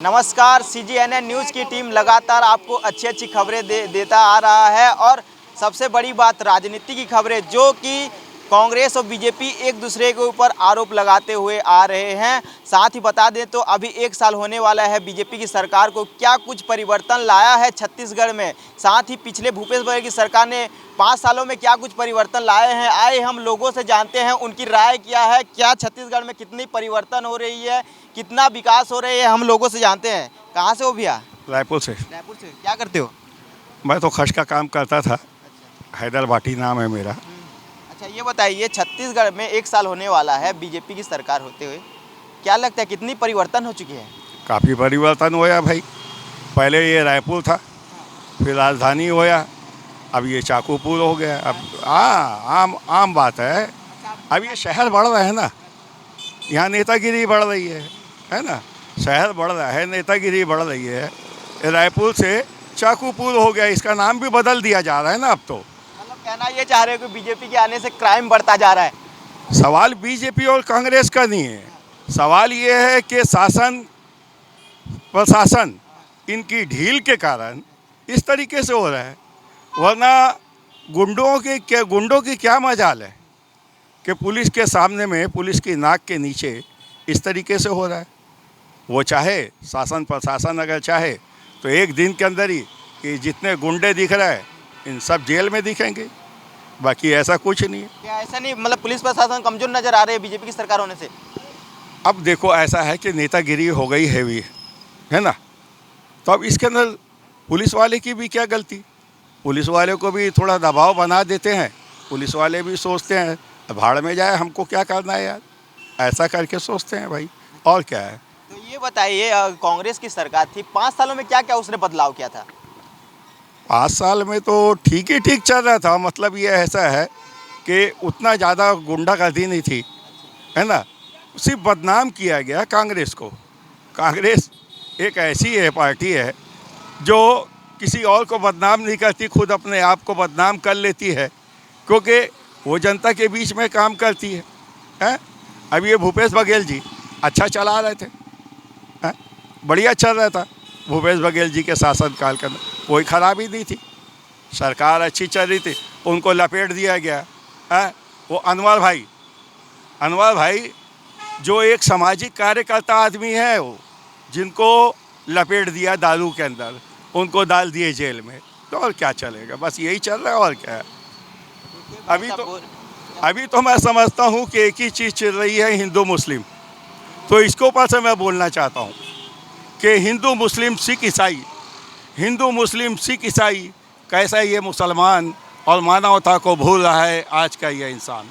नमस्कार। CGNN news की team लगातार आपको अच्छी खबरें देता आ रहा है और सबसे बड़ी बात राजनीति की खबरें जो कि कांग्रेस और बीजेपी एक दूसरे के ऊपर आरोप लगाते हुए आ रहे हैं। साथ ही बता दें तो अभी 1 साल होने वाला है बीजेपी की सरकार को, क्या कुछ परिवर्तन लाया है छत्तीसगढ़ में। साथ ही पिछले भूपेश बघेल की सरकार ने 5 सालों में क्या कुछ परिवर्तन लाए हैं, आए हम लोगों से जानते हैं उनकी राय क्या है, क्या छत्तीसगढ़ में कितनी परिवर्तन हो रही है, कितना विकास हो रही है, हम लोगों से जानते हैं। कहाँ से हो भैया? रायपुर से। रायपुर से। क्या करते हो? मैं तो खश का काम करता था। हैदर भाटी नाम है मेरा। अच्छा, ये बताइए छत्तीसगढ़ में 1 साल होने वाला है बीजेपी की सरकार होते हुए, क्या लगता है कितनी परिवर्तन हो चुकी है? काफ़ी परिवर्तन होया भाई। पहले ये रायपुर था, फिर राजधानी होया, अब ये चाकूपुर हो गया। अब आम आम बात है। अब ये शहर बढ़ रहा है ना, यहाँ नेतागिरी बढ़ रही है ना। शहर बढ़ रहा है, नेतागिरी बढ़ रही है। रायपुर से चाकूपुर हो गया, इसका नाम भी बदल दिया जा रहा है ना अब तो। मतलब कहना ये चाह रहे हो कि बीजेपी के आने से क्राइम बढ़ता जा रहा है? सवाल बीजेपी और कांग्रेस का नहीं है, सवाल ये है कि शासन प्रशासन इनकी ढील के कारण इस तरीके से हो रहा है। वरना गुंडों की क्या मजाल है कि पुलिस के सामने में, पुलिस की नाक के नीचे इस तरीके से हो रहा है। वो चाहे शासन प्रशासन अगर चाहे तो एक दिन के अंदर ही कि जितने गुंडे दिख रहे हैं इन सब जेल में दिखेंगे, बाकी ऐसा कुछ नहीं है। क्या ऐसा नहीं, मतलब पुलिस प्रशासन कमजोर नजर आ रहे हैं बीजेपी की सरकार होने से? अब देखो ऐसा है कि नेतागिरी हो गई हैवी, है ना। तो अब इसके अंदर पुलिस वाले की भी क्या गलती। पुलिस वाले को भी थोड़ा दबाव बना देते हैं। पुलिस वाले भी सोचते हैं भाड़ में जाए, हमको क्या करना है यार, ऐसा करके सोचते हैं भाई, और क्या है। तो ये बताइए कांग्रेस की सरकार थी 5 सालों में क्या क्या उसने बदलाव किया था? 5 साल में तो ठीक ही ठीक चल रहा था। मतलब ये ऐसा है कि उतना ज़्यादा गुंडागर्दी नहीं थी, है ना। सिर्फ बदनाम किया गया कांग्रेस को। कांग्रेस एक ऐसी है पार्टी है जो किसी और को बदनाम नहीं करती, खुद अपने आप को बदनाम कर लेती है, क्योंकि वो जनता के बीच में काम करती है। अब ये भूपेश बघेल जी अच्छा चला रहे थे, हैं? बढ़िया चल रहा था भूपेश बघेल जी के शासनकाल के अंदर, कोई खराबी नहीं थी, सरकार अच्छी चल रही थी। उनको लपेट दिया गया है। वो अनवर भाई जो एक सामाजिक कार्यकर्ता आदमी है, वो जिनको लपेट दिया दारू के अंदर, उनको डाल दिए जेल में। तो और क्या चलेगा, बस यही चल रहा है और क्या है। अभी तो मैं समझता हूँ कि एक ही चीज़ चल रही है, हिंदू मुस्लिम। तो इसके ऊपर से मैं बोलना चाहता हूँ कि हिंदू मुस्लिम सिख ईसाई कैसा ये मुसलमान और मानवता को भूल रहा है आज का ये इंसान।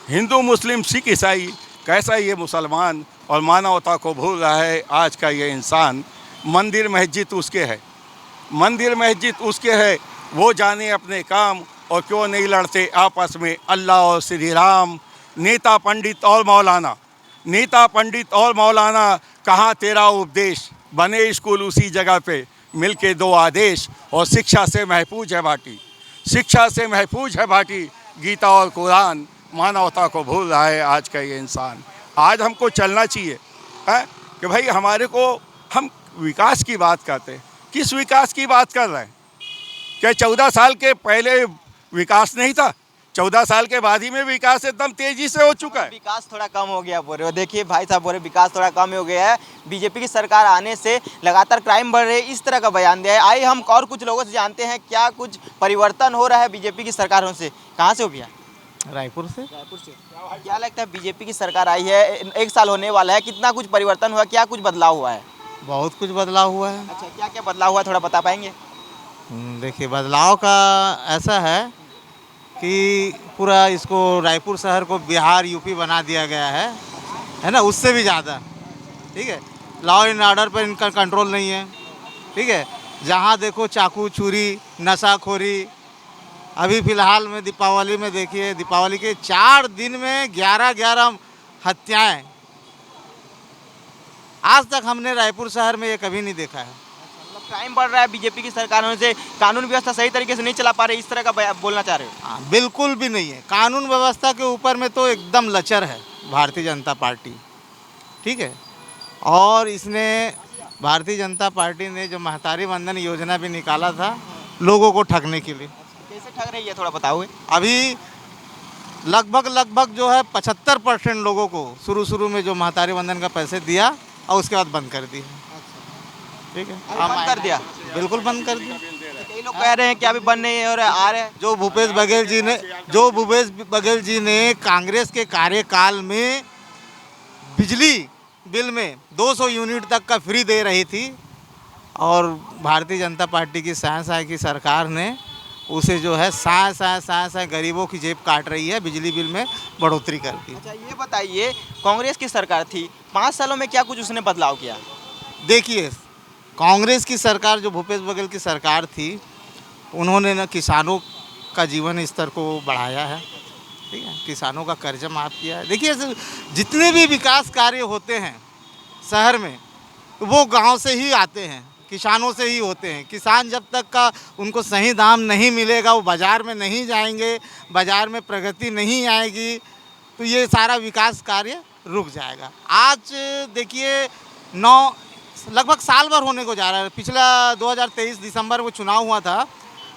हिंदू मुस्लिम सिख ईसाई कैसा ये मुसलमान और मानवता को भूल रहा है आज का ये इंसान। मंदिर मस्जिद उसके है, वो जाने अपने काम, और क्यों नहीं लड़ते आपस में अल्लाह और श्री राम। नेता पंडित और मौलाना कहाँ तेरा उपदेश, बने स्कूल उसी जगह पे मिलके दो आदेश। और शिक्षा से महफूज है भाटी गीता और कुरान, मानवता को भूल रहा है आज का ये इंसान। आज हमको चलना चाहिए है कि भाई हम विकास की बात करते हैं। किस विकास की बात कर रहे हैं? क्या 14 साल के पहले विकास नहीं था? 14 साल के बाद ही में विकास एकदम तेजी से हो चुका है। विकास थोड़ा कम हो गया बोल रहे हो। देखिए भाई साहब बोल रहे विकास थोड़ा कम हो गया है, बीजेपी की सरकार आने से लगातार क्राइम बढ़ रहे हैं, इस तरह का बयान दिया है। आइए हम और कुछ लोगों से जानते हैं क्या कुछ परिवर्तन हो रहा है बीजेपी की सरकार होने से। कहाँ से हो भैया? रायपुर से। क्या लगता है बीजेपी की सरकार आई है, 1 साल होने वाला है, कितना कुछ परिवर्तन हुआ, क्या कुछ बदलाव हुआ है? बहुत कुछ बदलाव हुआ है। अच्छा, क्या क्या बदलाव हुआ थोड़ा बता पाएंगे? देखिए बदलाव का ऐसा है कि पूरा इसको रायपुर शहर को बिहार यूपी बना दिया गया है ना, उससे भी ज़्यादा। ठीक है, लॉ एंड ऑर्डर पर इनका कंट्रोल नहीं है। ठीक है, जहाँ देखो चाकू छुरी नशाखोरी। अभी फ़िलहाल में दीपावली में देखिए, दीपावली के 4 दिन में 11 हत्याएं। आज तक हमने रायपुर शहर में ये कभी नहीं देखा है। मतलब क्राइम बढ़ रहा है बीजेपी की सरकार होने से, कानून व्यवस्था सही तरीके से नहीं चला पा रहे, इस तरह का बोलना चाह रहे हो? हाँ, बिल्कुल भी नहीं है। कानून व्यवस्था के ऊपर में तो एकदम लचर है भारतीय जनता पार्टी। ठीक है, और इसने भारतीय जनता पार्टी ने जो महतारी वंदन योजना भी निकाला था लोगों को ठगने के लिए। कैसे ठग रही है थोड़ा बताओगे? अभी लगभग जो है 75% लोगों को शुरू में जो महतारी वंदन का पैसे दिया और उसके बाद बंद कर दिया। ठीक है, अभी बंद कर दिया? बिल्कुल बंद कर दिया। कई लोग कह रहे हैं कि अभी बंद नहीं हो रहा है, आ रहे हैं। जो भूपेश बघेल जी ने कांग्रेस के कार्यकाल में बिजली बिल में 200 यूनिट तक का फ्री दे रही थी और भारतीय जनता पार्टी की साय की सरकार ने उसे जो है साय गरीबों की जेब काट रही है, बिजली बिल में बढ़ोतरी कर दी। अच्छा ये बताइए, कांग्रेस की सरकार थी, 5 सालों में क्या कुछ उसने बदलाव किया? देखिए, कांग्रेस की सरकार जो भूपेश बघेल की सरकार थी उन्होंने न किसानों का जीवन स्तर को बढ़ाया है। ठीक है, किसानों का कर्ज माफ़ किया है। देखिए, जितने भी विकास कार्य होते हैं शहर में वो गांव से ही आते हैं, किसानों से ही होते हैं। किसान जब तक का उनको सही दाम नहीं मिलेगा, वो बाज़ार में नहीं जाएंगे, बाज़ार में प्रगति नहीं आएगी, तो ये सारा विकास कार्य रुक जाएगा। आज देखिए लगभग साल भर होने को जा रहा है। पिछला 2023 दिसंबर में चुनाव हुआ था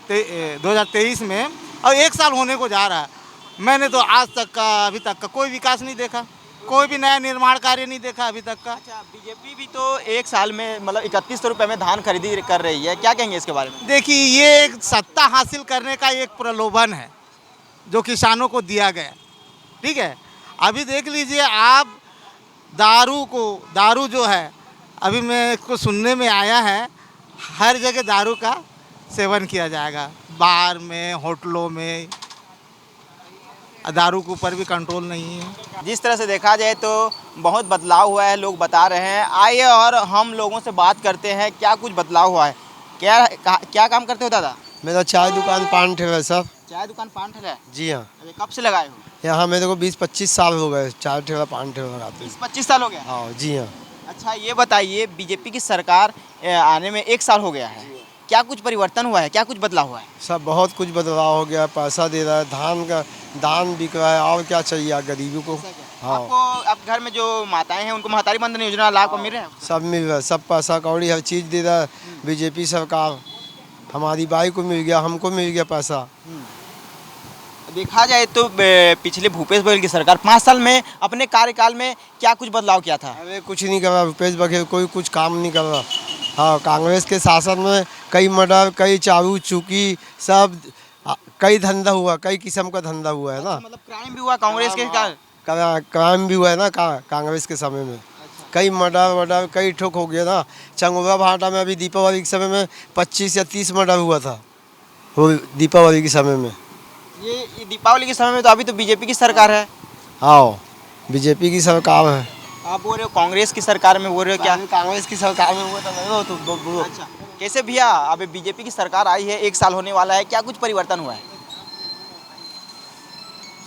2023 में, और 1 साल होने को जा रहा है। मैंने तो आज तक का अभी तक का कोई विकास नहीं देखा, कोई भी नया निर्माण कार्य नहीं देखा अभी तक का। अच्छा, बीजेपी भी तो 1 साल में मतलब 3100 रुपये में धान खरीदी कर रही है, क्या कहेंगे इसके बारे में? देखिए, ये एक सत्ता हासिल करने का एक प्रलोभन है जो किसानों को दिया गया। ठीक है, अभी देख लीजिए आप, दारू जो है, अभी मेरे को सुनने में आया है हर जगह दारू का सेवन किया जाएगा, बार में, होटलों में, दारू के ऊपर भी कंट्रोल नहीं है। जिस तरह से देखा जाए तो बहुत बदलाव हुआ है, लोग बता रहे हैं। आइए और हम लोगों से बात करते हैं क्या कुछ बदलाव हुआ है। क्या काम करते हो दादा? मेरा चाय दुकान पान ठेला है साहब। चाय दुकान पान ठेला है? जी हाँ। अरे कब से लगाए हो? यहाँ मेरे को 20-25 साल हो गए चाय ठेला पान ठेला लगाते। 25 साल हो गया? हाँ जी हाँ। अच्छा ये बताइए, बीजेपी की सरकार आने में 1 साल हो गया है, क्या कुछ परिवर्तन हुआ है, क्या कुछ बदलाव हुआ है? सब बहुत कुछ बदलाव हो गया, पैसा दे रहा है, धान बिक रहा है, और क्या चाहिए गरीबों को। हाँ, आपको आपके घर में जो माताएं हैं उनको महतारी बंधन योजना लाभ को मिल रहा है? सब मिल रहा है, सब पैसा कौड़ी हर चीज़ दे रहा है बीजेपी सरकार। हमारी बाई को मिल गया, हमको मिल गया पैसा। देखा जाए तो पिछले भूपेश बघेल की सरकार 5 साल में अपने कार्यकाल में क्या कुछ बदलाव किया था? अरे कुछ नहीं कर रहा भूपेश बघेल, कोई कुछ काम नहीं कर रहा। हाँ, कांग्रेस के शासन में कई मर्डर, कई चाबू चुकी, सब कई धंधा हुआ, कई किस्म का धंधा हुआ है ना। मतलब क्राइम भी हुआ कांग्रेस के क्राइम भी हुआ है ना कांग्रेस के समय में। कई मर्डर कई ठोक हो गया ना। चंगोबा भाटा में अभी दीपावली के समय में 25 या 30 मर्डर हुआ था, वो दीपावली के समय में। ये दीपावली के समय में तो अभी तो बीजेपी की सरकार है। हाँ, बीजेपी की सरकार है। आप बोल रहे हो कांग्रेस की सरकार में बोल रहे हो क्या? कांग्रेस की सरकार में हुआ था नहीं, वो तो अच्छा, कैसे भैया अभी बीजेपी की सरकार आई है, 1 साल होने वाला है, क्या कुछ परिवर्तन हुआ है?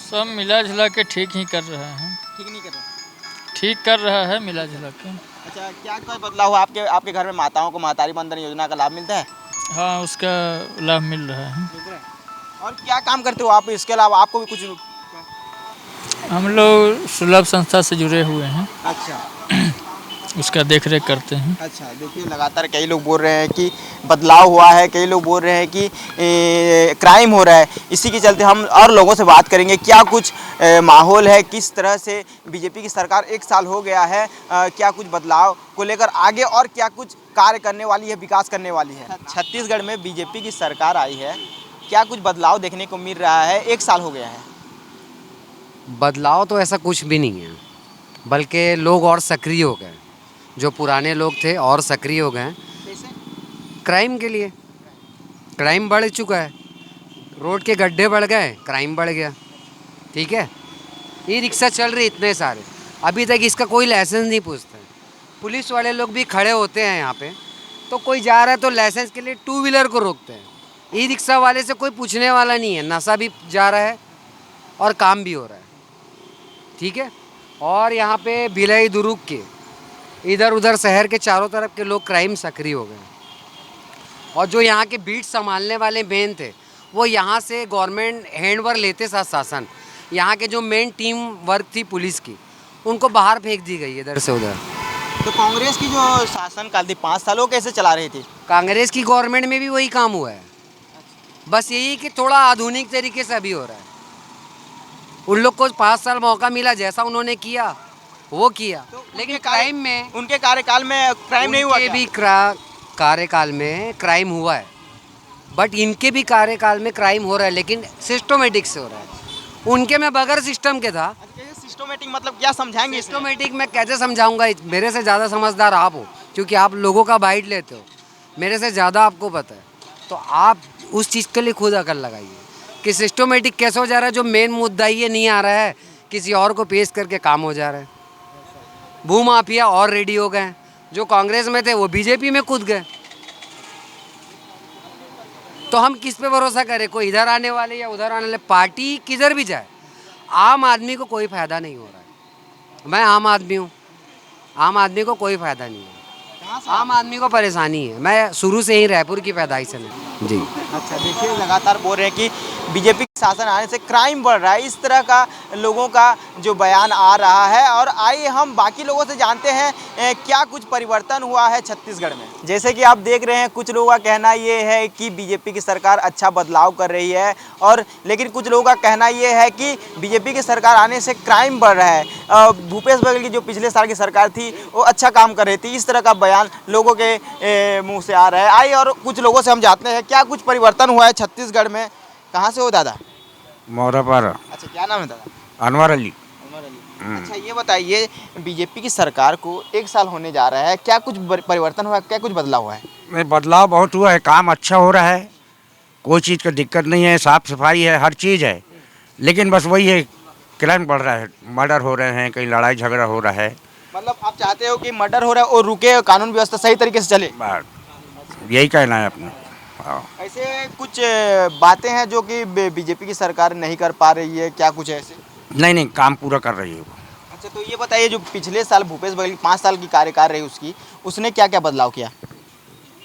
सब मिला जुला के ठीक ही कर रहे हैं। ठीक नहीं कर रहे? ठीक कर रहा है मिला जुला के। अच्छा, क्या कोई बदलाव हुआ आपके घर में? माताओं को महतारी बंधन योजना का लाभ मिलता है? हाँ, उसका लाभ मिल रहा है। और क्या काम करते हो आप इसके अलावा? आपको भी कुछ? हम लोग सुलभ संस्था से जुड़े हुए हैं, अच्छा उसका देख रेख करते हैं। अच्छा, देखिए लगातार कई लोग बोल रहे हैं कि बदलाव हुआ है, कई लोग बोल रहे हैं कि क्राइम हो रहा है। इसी के चलते हम और लोगों से बात करेंगे क्या कुछ माहौल है, किस तरह से बीजेपी की सरकार 1 साल हो गया है, क्या कुछ बदलाव को लेकर आगे और क्या कुछ कार्य करने वाली है, विकास करने वाली है। छत्तीसगढ़ में बीजेपी की सरकार आई है, क्या कुछ बदलाव देखने को मिल रहा है? 1 साल हो गया है। बदलाव तो ऐसा कुछ भी नहीं है, बल्कि लोग और सक्रिय हो गए। जो पुराने लोग थे और सक्रिय हो गए क्राइम के लिए। क्राइम बढ़ चुका है, रोड के गड्ढे बढ़ गए, क्राइम बढ़ गया। ठीक है, ई रिक्शा चल रही इतने सारे, अभी तक इसका कोई लाइसेंस नहीं पूछता है। पुलिस वाले लोग भी खड़े होते हैं यहाँ पे, तो कोई जा रहा है तो लाइसेंस के लिए 2 व्हीलर को रोकते हैं। ई रिक्शा वाले से कोई पूछने वाला नहीं है, नशा भी जा रहा है और काम भी हो रहा है। ठीक है, और यहाँ पे भिलाई दुर्ग के इधर उधर शहर के चारों तरफ के लोग क्राइम सक्रिय हो गए, और जो यहाँ के बीट संभालने वाले मेन थे वो यहाँ से गवर्नमेंट हैंडओवर लेते साथ शासन, यहाँ के जो मेन टीम वर्क थी पुलिस की, उनको बाहर फेंक दी गई इधर से उधर। तो कांग्रेस की जो शासनकाल थी 5 सालों कैसे चला रही थी? कांग्रेस की गवर्नमेंट में भी वही काम हुआ है, बस यही कि थोड़ा आधुनिक तरीके से अभी हो रहा है। उन लोग को 5 साल मौका मिला, जैसा उन्होंने किया वो किया, लेकिन क्राइम में उनके कार्यकाल में क्राइम नहीं हुआ उनके क्या? भी कार्यकाल में क्राइम हुआ है, बट इनके भी कार्यकाल में क्राइम हो रहा है, लेकिन सिस्टमेटिक से हो रहा है। उनके में बगैर सिस्टम के था। सिस्टोमेटिक मतलब क्या समझाएंगे इसमें? सिस्टमेटिक मैं कैसे समझाऊंगा, मेरे से ज़्यादा समझदार आप हो, क्योंकि आप लोगों का बाइट लेते हो, मेरे से ज़्यादा आपको पता है, तो आप उस चीज़ के लिए खुद अकल लगाइए कि सिस्टमेटिक कैसे हो जा रहा है। जो मेन मुद्दा ये नहीं आ रहा है, किसी और को पेश करके काम हो जा रहा है। भूमाफिया और रेडी हो गए, जो कांग्रेस में थे वो बीजेपी में कूद गए, तो हम किस पे भरोसा करें? कोई इधर आने वाले या उधर आने वाले, पार्टी किधर भी जाए, आम आदमी को कोई फ़ायदा नहीं हो रहा है। मैं आम आदमी हूँ, आम आदमी को कोई फ़ायदा नहीं है, आम आदमी को परेशानी है। मैं शुरू से ही रायपुर की पैदाइश से मैं जी। अच्छा, देखिए लगातार बोल रहे हैं कि बीजेपी के शासन आने से क्राइम बढ़ रहा है, इस तरह का लोगों का जो बयान आ रहा है। और आइए हम बाकी लोगों से जानते हैं क्या कुछ परिवर्तन हुआ है छत्तीसगढ़ में। जैसे कि आप देख रहे हैं, कुछ लोगों का कहना ये है कि बीजेपी की सरकार अच्छा बदलाव कर रही है, और लेकिन कुछ लोगों का कहना ये है कि बीजेपी की सरकार आने से क्राइम बढ़ रहा है। भूपेश बघेल की जो पिछले साल की सरकार थी वो अच्छा काम कर रही थी, इस तरह का बयान लोगों के मुँह से आ रहा है। आइए और कुछ लोगों से हम जानते हैं क्या कुछ परिवर्तन हुआ है छत्तीसगढ़ में। कहाँ से हो दादा? मोरापारा। अच्छा, क्या नाम है दादा? अनवर अली। अनवर अली। अच्छा, ये बताइए, बीजेपी की सरकार को 1 साल होने जा रहा है, क्या कुछ परिवर्तन हुआ है, क्या कुछ बदलाव हुआ है? में बदलाव बहुत हुआ है, काम अच्छा हो रहा है, कोई चीज़ का दिक्कत नहीं है, साफ सफाई है, हर चीज़ है, लेकिन बस वही है, क्राइम बढ़ रहा है, मर्डर हो रहे हैं, कहीं लड़ाई झगड़ा हो रहा है। मतलब आप चाहते हो कि मर्डर हो रहा है और रुके, कानून व्यवस्था सही तरीके से चले? यही कहना है अपना। हाँ। ऐसे कुछ बातें हैं जो कि बीजेपी की सरकार नहीं कर पा रही है, क्या कुछ ऐसे? नहीं नहीं, काम पूरा कर रही है वो। अच्छा, तो ये बताइए, जो पिछले साल भूपेश बघेल 5 साल की कार्यकाल रही उसकी, उसने क्या क्या बदलाव किया?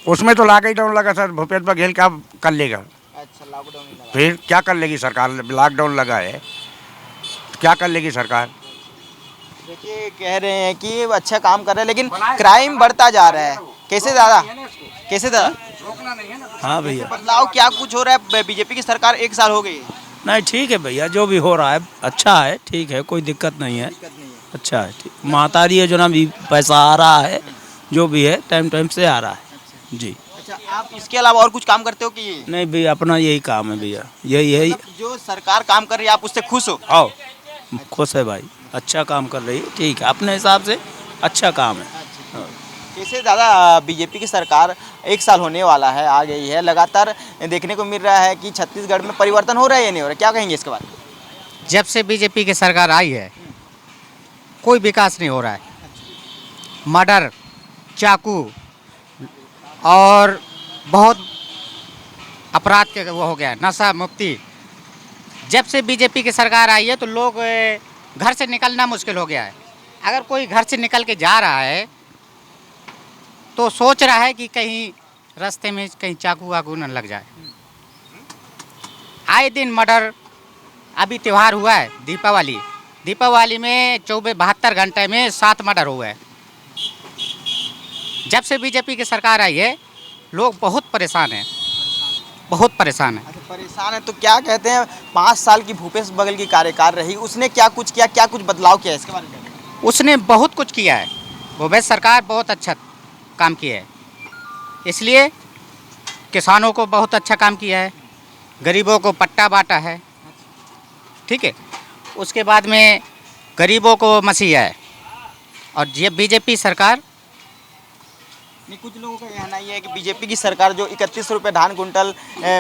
उसमें तो लॉकडाउन लगा सर, भूपेश बघेल क्या कर लेगा? अच्छा, लॉकडाउन नहीं लगा। फिर क्या कर लेगी सरकार? लॉकडाउन लगा है, क्या कर लेगी सरकार? देखिए, कह रहे हैं कि अच्छा काम कर रहे हैं, लेकिन क्राइम बढ़ता जा रहा है। कैसे दादा? कैसे दादा? हाँ भैया, बदलाव क्या कुछ हो रहा है? बीजेपी की सरकार 1 साल हो गई है। नहीं ठीक है भैया, जो भी हो रहा है अच्छा है, ठीक है, कोई दिक्कत नहीं है, अच्छा है, ठीक। महतारी है जो ना भी पैसा आ रहा है, जो भी है टाइम टाइम से आ रहा है जी। अच्छा, आप इसके अलावा और कुछ काम करते हो कि ये? नहीं भैया, अपना यही काम है भैया, यही है। मतलब जो सरकार काम कर रही है आप उससे खुश हो? आओ, खुश है भाई, अच्छा काम कर रही है, ठीक है, अपने हिसाब से अच्छा काम है। कैसे दादा, बीजेपी की सरकार 1 साल होने वाला है, आ गई है, लगातार देखने को मिल रहा है कि छत्तीसगढ़ में परिवर्तन हो रहा है या नहीं हो रहा है, क्या कहेंगे इसके बारे में? जब से बीजेपी की सरकार आई है कोई विकास नहीं हो रहा है। मर्डर, चाकू और बहुत अपराध के वो हो गया, नशा मुक्ति। जब से बीजेपी की सरकार आई है तो लोग घर से निकलना मुश्किल हो गया है। अगर कोई घर से निकल के जा रहा है तो सोच रहा है कि कहीं रास्ते में कहीं चाकू वाकू न लग जाए। आए दिन मर्डर। अभी त्यौहार हुआ है दीपावली, दीपावली में 72 घंटे में 7 मर्डर हुए हैं। जब से बीजेपी की सरकार आई है लोग बहुत परेशान हैं, बहुत परेशान हैं। अच्छा, परेशान है तो क्या कहते हैं, 5 साल की भूपेश बघेल की कार्यकाल रही, उसने क्या कुछ किया, क्या कुछ बदलाव किया, इसके बारे में? उसने बहुत कुछ किया है, भूपेश सरकार बहुत अच्छा काम किया है, इसलिए किसानों को बहुत अच्छा काम किया है, गरीबों को पट्टा बांटा है, ठीक है। उसके बाद में गरीबों को मसीहा है। और ये बीजेपी सरकार, नहीं, कुछ लोगों का कहना ये है कि बीजेपी की सरकार जो 31 रुपये धान कुंटल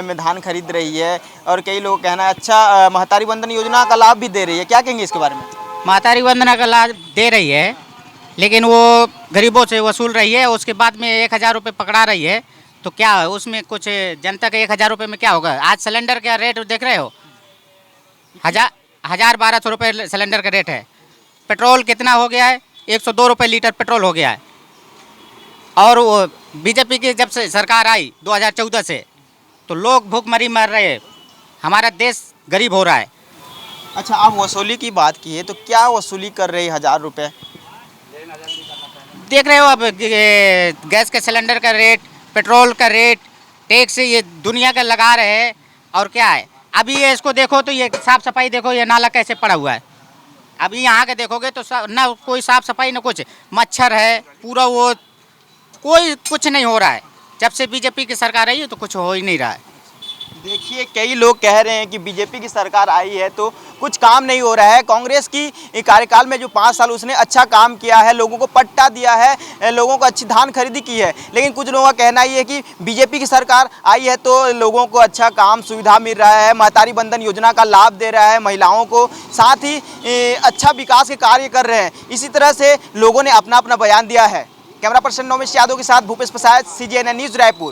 में धान खरीद रही है, और कई लोग कहना है अच्छा महतारी वंदन योजना का लाभ भी दे रही है, क्या कहेंगे इसके बारे में? महतारी वंदना का लाभ दे रही है, लेकिन वो गरीबों से वसूल रही है, उसके बाद में 1000 रुपये पकड़ा रही है, तो क्या है उसमें कुछ जनता के 1000 रुपये में क्या होगा? आज सिलेंडर का रेट देख रहे हो, 1200 रुपये सिलेंडर का रेट है। पेट्रोल कितना हो गया है? 102 रुपये लीटर पेट्रोल हो गया है। और वो बीजेपी की जब से सरकार आई 2014 से, तो लोग भूखमरी मर रहे हैं, हमारा देश गरीब हो रहा है। अच्छा, आप वसूली की बात की है तो क्या वसूली कर रही 1000 रुपये? देख रहे हो अब गैस के सिलेंडर का रेट, पेट्रोल का रेट, टैक्स ये दुनिया का लगा रहे हैं। और क्या है, अभी ये इसको देखो तो ये साफ सफाई देखो, ये नाला कैसे पड़ा हुआ है। अभी यहाँ के देखोगे तो ना कोई साफ सफाई ना कुछ, मच्छर है पूरा, वो कोई कुछ नहीं हो रहा है। जब से बीजेपी की सरकार आई है तो कुछ हो ही नहीं रहा है। देखिए, कई लोग कह रहे हैं कि बीजेपी की सरकार आई है तो कुछ काम नहीं हो रहा है। कांग्रेस की कार्यकाल में जो 5 साल उसने अच्छा काम किया है, लोगों को पट्टा दिया है, लोगों को अच्छी धान खरीदी की है। लेकिन कुछ लोगों का कहना ये है कि बीजेपी की सरकार आई है तो लोगों को अच्छा काम सुविधा मिल रहा है, महतारी बंधन योजना का लाभ दे रहा है महिलाओं को, साथ ही अच्छा विकास के कार्य कर रहे हैं। इसी तरह से लोगों ने अपना अपना बयान दिया है। कैमरा पर्सन नौमेश यादव के साथ भूपेश प्रसाद, CGNN न्यूज़, रायपुर।